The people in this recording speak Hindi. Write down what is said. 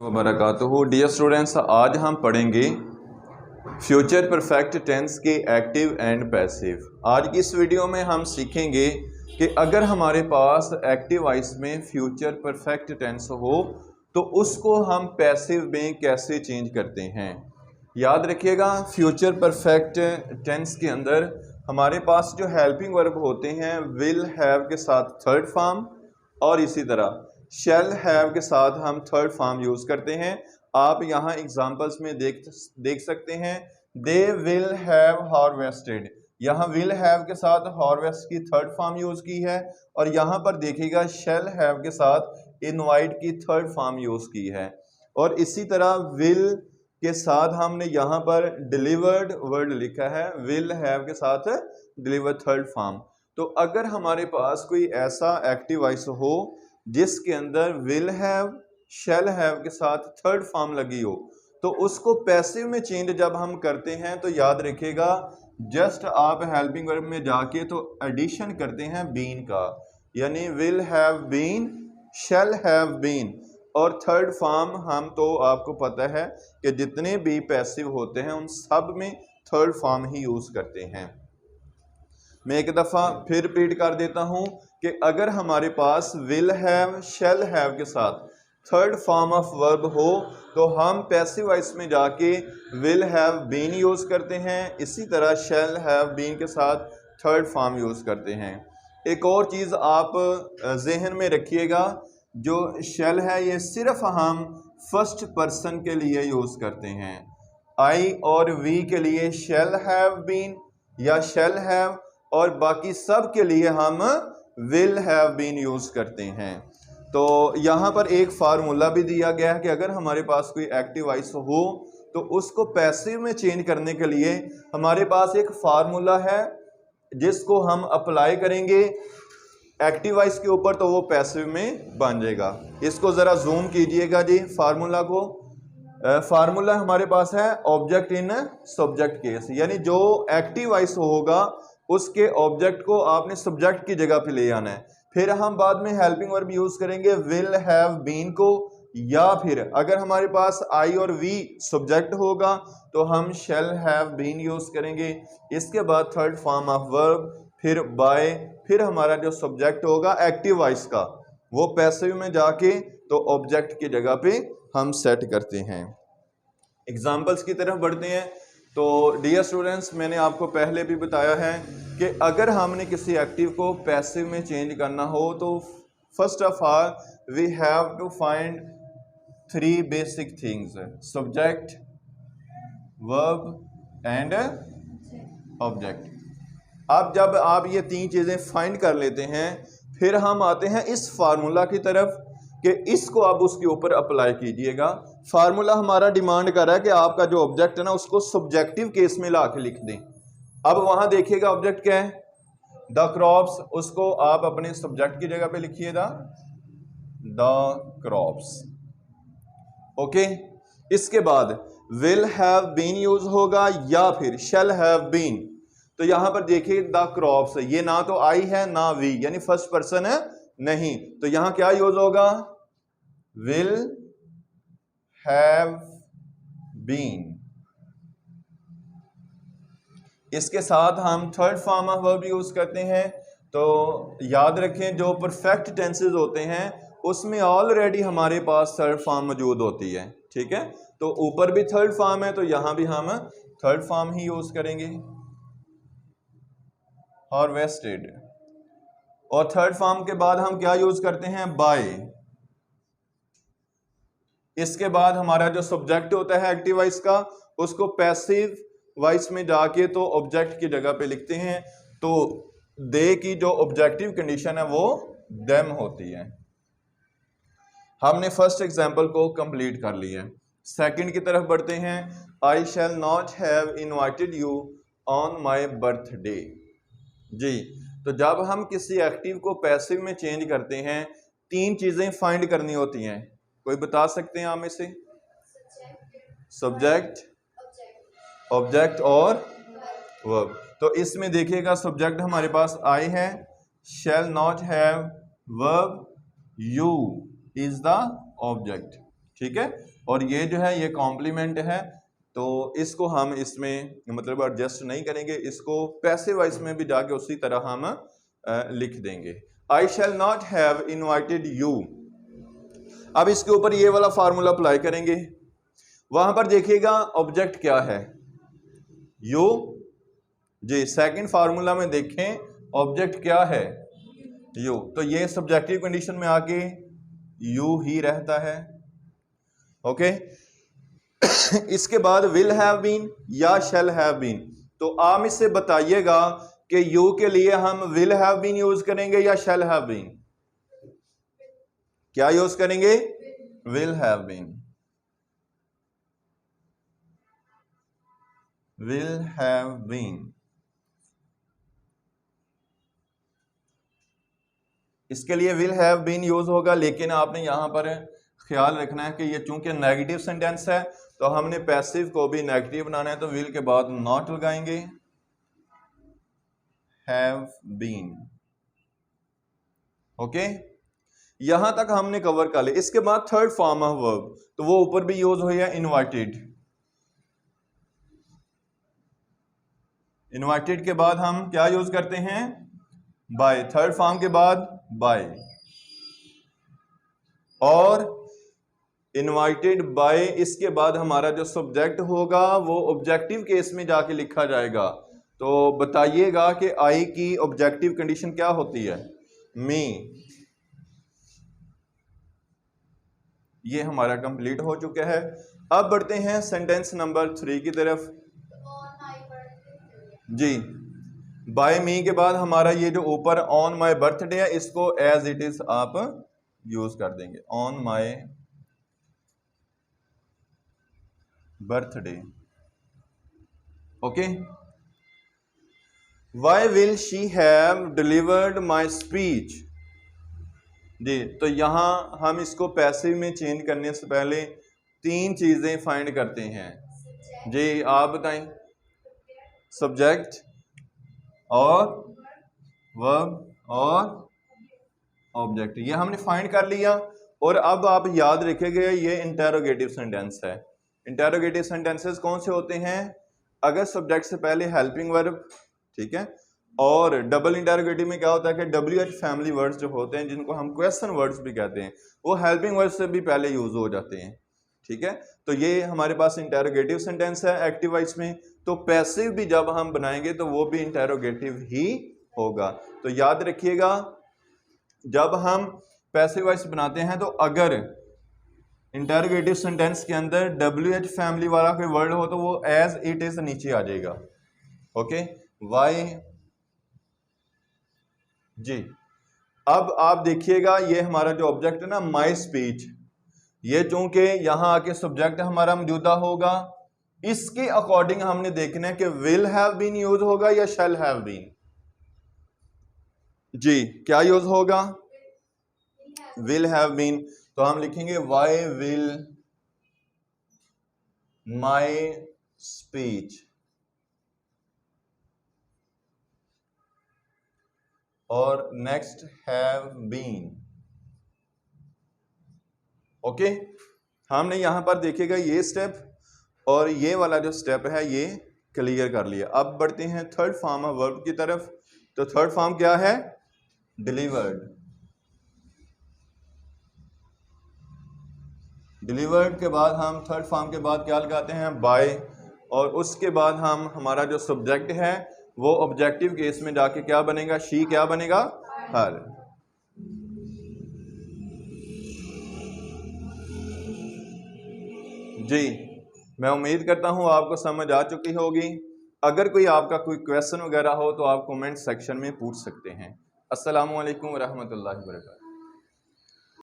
वबरकातुहू। डियर स्टूडेंट्स, आज हम पढ़ेंगे फ्यूचर परफेक्ट टेंस के एक्टिव एंड पैसिव। आज की इस वीडियो में हम सीखेंगे कि अगर हमारे पास एक्टिव वॉइस में फ्यूचर परफेक्ट टेंस हो तो उसको हम पैसिव में कैसे चेंज करते हैं। याद रखिएगा, फ्यूचर परफेक्ट टेंस के अंदर हमारे पास जो हेल्पिंग वर्ब होते हैं विल हैव के साथ थर्ड फॉर्म और इसी तरह शैल हैव के साथ हम थर्ड फॉर्म यूज करते हैं। आप यहाँ एग्जांपल्स में देख सकते हैं, दे विल हैव हार्वेस्टेड। यहाँ विल हैव के साथ हार्वेस्ट की थर्ड फॉर्म यूज की है और यहाँ पर देखिएगा शैल हैव के साथ इनवाइट की थर्ड फॉर्म यूज की है। और इसी तरह विल के साथ हमने यहाँ पर डिलीवर्ड वर्ड लिखा है, विल हैव के साथ डिलीवर्ड थर्ड फॉर्म। तो अगर हमारे पास कोई ऐसा एक्टिव वॉइस हो जिसके अंदर विल हैव शैल हैव के साथ थर्ड फॉर्म लगी हो तो उसको पैसिव में चेंज जब हम करते हैं तो याद रखिएगा, जस्ट आप हेल्पिंग वर्ब में जाके तो एडिशन करते हैं बीन का, यानी will have been, shall have been. और थर्ड फॉर्म हम तो आपको पता है कि जितने भी पैसिव होते हैं उन सब में थर्ड फॉर्म ही यूज करते हैं। मैं एक दफ़ा फिर रिपीट कर देता हूं कि अगर हमारे पास विल हैव शैल हैव के साथ थर्ड फॉर्म ऑफ वर्ब हो तो हम पैसिव वॉइस में जाके विल हैव बीन यूज करते हैं, इसी तरह शैल हैव बीन के साथ थर्ड फॉर्म यूज करते हैं। एक और चीज़ आप जहन में रखिएगा, जो शैल है ये सिर्फ हम फर्स्ट पर्सन के लिए यूज करते हैं। आई और वी के लिए शैल हैव बीन या शैल हैव, और बाकी सब के लिए हम विल हैव बीन यूज करते हैं। तो यहाँ पर एक फार्मूला भी दिया गया है कि अगर हमारे पास कोई एक्टिव वॉइस हो तो उसको पैसिव में चेंज करने के लिए हमारे पास एक फार्मूला है जिसको हम अप्लाई करेंगे एक्टिव वॉइस के ऊपर तो वो पैसिव में बन जाएगा। इसको ज़रा जूम कीजिएगा जी फार्मूला को। फार्मूला हमारे पास है ऑब्जेक्ट इन सब्जेक्ट केस, यानी जो एक्टिव वॉइस होगा उसके ऑब्जेक्ट को आपने सब्जेक्ट की जगह पे ले आना है। फिर हम बाद में हेल्पिंग वर्ब यूज करेंगे विल हैव बीन को, या फिर अगर हमारे पास आई और वी सब्जेक्ट होगा तो हम शैल हैव बीन यूज करेंगे। इसके बाद थर्ड फॉर्म ऑफ वर्ब, फिर बाय, फिर हमारा जो सब्जेक्ट होगा एक्टिव वॉइस का वो पैसिव में जाके तो ऑब्जेक्ट की जगह पे हम सेट करते हैं। एग्जाम्पल्स की तरफ बढ़ते हैं। तो डियर स्टूडेंट्स, मैंने आपको पहले भी बताया है कि अगर हमने किसी एक्टिव को पैसिव में चेंज करना हो तो first of all we have to find three basic things, subject, verb and object. अब जब आप ये तीन चीज़ें फाइंड कर लेते हैं फिर हम आते हैं इस फार्मूला की तरफ कि इसको आप उसके ऊपर अप्लाई कीजिएगा। फार्मूला हमारा डिमांड कर रहा है कि आपका जो ऑब्जेक्ट है ना उसको सब्जेक्टिव केस में ला के लिख दें। अब वहां देखिएगा ऑब्जेक्ट क्या है, द क्रॉप्स, उसको आप अपने सब्जेक्ट की जगह पे लिखिएगा द क्रॉप्स। ओके, इसके बाद विल हैव बीन यूज होगा या फिर शैल हैव बीन। तो यहां पर देखिए द क्रॉप्स, ये ना तो आई है ना वी, यानी फर्स्ट पर्सन है नहीं, तो यहां क्या यूज होगा, विल हैव बीन। इसके साथ हम third form of verb use करते हैं। तो याद रखें, जो परफेक्ट टेंसेस होते हैं उसमें ऑलरेडी हमारे पास थर्ड फॉर्म मौजूद होती है, ठीक है। तो ऊपर भी थर्ड फॉर्म है तो यहां भी हम थर्ड फॉर्म ही यूज करेंगे, हार्वेस्टेड। और थर्ड फॉर्म के बाद हम क्या यूज करते हैं, बाय। इसके बाद हमारा जो सब्जेक्ट होता है एक्टिव वॉइस का उसको पैसिव वॉइस में जाके तो ऑब्जेक्ट की जगह पे लिखते हैं। तो दे की जो ऑब्जेक्टिव कंडीशन है वो देम होती है। हमने फर्स्ट एग्जांपल को कंप्लीट कर लिया है। सेकंड की तरफ बढ़ते हैं। I shall not have invited you on my birthday. जी, तो जब हम किसी एक्टिव को पैसिव में चेंज करते हैं तीन चीजें फाइंड करनी होती हैं। कोई बता सकते हैं आप में से? सब्जेक्ट, ऑब्जेक्ट और वर्ब। तो इसमें देखिएगा सब्जेक्ट हमारे पास आई है, शैल not have, verb you is the object. ठीक है। और ये जो है ये कॉम्प्लीमेंट है, तो इसको हम इसमें मतलब एडजस्ट नहीं करेंगे, इसको पैसिव वॉइस में भी जाके उसी तरह हम लिख देंगे। I shall not have invited you. अब इसके ऊपर ये वाला फार्मूला अप्लाई करेंगे। वहां पर देखिएगा ऑब्जेक्ट क्या है, यू जी। सेकंड फार्मूला में देखें ऑब्जेक्ट क्या है, यू। तो ये सब्जेक्टिव कंडीशन में आके यू ही रहता है। ओके इसके बाद विल हैव बीन या शैल हैव बीन, तो आप इससे बताइएगा कि यू के लिए हम विल हैव बीन यूज करेंगे या शैल हैव बीन। क्या यूज करेंगे, will have been. Will have been, इसके लिए विल हैव बीन यूज होगा, लेकिन आपने यहां पर ख्याल रखना है कि ये चूंकि नेगेटिव सेंटेंस है तो हमने पैसिव को भी नेगेटिव बनाना है, तो विल के बाद नॉट लगाएंगे, हैव बीन। ओके यहां तक हमने कवर कर लिया। इसके बाद थर्ड फॉर्म ऑफ वर्ब, तो वो ऊपर भी यूज हो गया इनवाइटेड। इनवाइटेड के बाद हम क्या यूज करते हैं, बाय। थर्ड फॉर्म के बाद बाय, और इनवाइटेड बाय इसके बाद हमारा जो सब्जेक्ट होगा वो ऑब्जेक्टिव केस में जाके लिखा जाएगा। तो बताइएगा कि आई की ऑब्जेक्टिव कंडीशन क्या होती है, मी। ये हमारा कंप्लीट हो चुका है। अब बढ़ते हैं सेंटेंस नंबर 3 की तरफ जी। बाय मी के बाद हमारा ये जो ऊपर ऑन माई बर्थडे है, इसको एज इट इज आप यूज कर देंगे, on my birthday. Okay why will she have delivered my speech जी। तो यहां हम इसको पैसिव में चेंज करने से पहले 3 चीजें फाइंड करते हैं जी। आप बताएं, सब्जेक्ट और वर्ब और ऑब्जेक्ट, ये हमने फाइंड कर लिया। और अब आप याद रखेंगे ये इंटेरोगेटिव सेंटेंस है। इंटेरोगेटिव सेंटेंसेस कौन से होते हैं, अगर सब्जेक्ट से पहले हेल्पिंग वर्ब, ठीक है। और डबल इंटेरोगेटिव में क्या होता है कि WH फैमिली वर्ड्स जो होते हैं, जिनको हम क्वेश्चन वर्ड्स भी कहते हैं, वो हेल्पिंग वर्ड से भी पहले यूज हो जाते हैं, ठीक है। तो ये हमारे पास इंटेरोगेटिव सेंटेंस है एक्टिव वॉइस में। तो पैसिव भी जब हम बनाएंगे तो वो भी इंटेरोगेटिव ही होगा। तो याद रखिएगा जब हम पैसिव वॉइस बनाते हैं तो अगर इंटेरोगेटिव सेंटेंस के अंदर WH फैमिली वाला कोई वर्ड हो तो वो एज इट इज नीचे आ जाएगा। ओके वाई जी। अब आप देखिएगा ये हमारा जो ऑब्जेक्ट है ना, माई स्पीच, ये चूंकि यहां आके सब्जेक्ट हमारा मौजूदा होगा, इसके अकॉर्डिंग हमने देखना है कि विल हैव बीन यूज होगा या शैल हैव बीन जी। क्या यूज होगा, विल हैव बीन। तो हम लिखेंगे वाई विल माई स्पीच, और नेक्स्ट हैव बीन। ओके हमने यहां पर देखेगा ये स्टेप और ये वाला जो स्टेप है ये क्लियर कर लिया। अब बढ़ते हैं थर्ड फॉर्म ऑफ वर्ब की तरफ। तो थर्ड फॉर्म क्या है, डिलीवर्ड। डिलीवर्ड के बाद हम थर्ड फॉर्म के बाद क्या लगाते हैं, बाय। और उसके बाद हम हमारा जो सब्जेक्ट है वो ऑब्जेक्टिव केस में जाके क्या बनेगा, शी क्या बनेगा, हर। जी मैं उम्मीद करता हूं आपको समझ आ चुकी होगी। अगर कोई आपका कोई क्वेश्चन वगैरह हो तो आप कमेंट सेक्शन में पूछ सकते हैं। अस्सलामु अलैकुम व रहमतुल्लाहि व बरकातहू।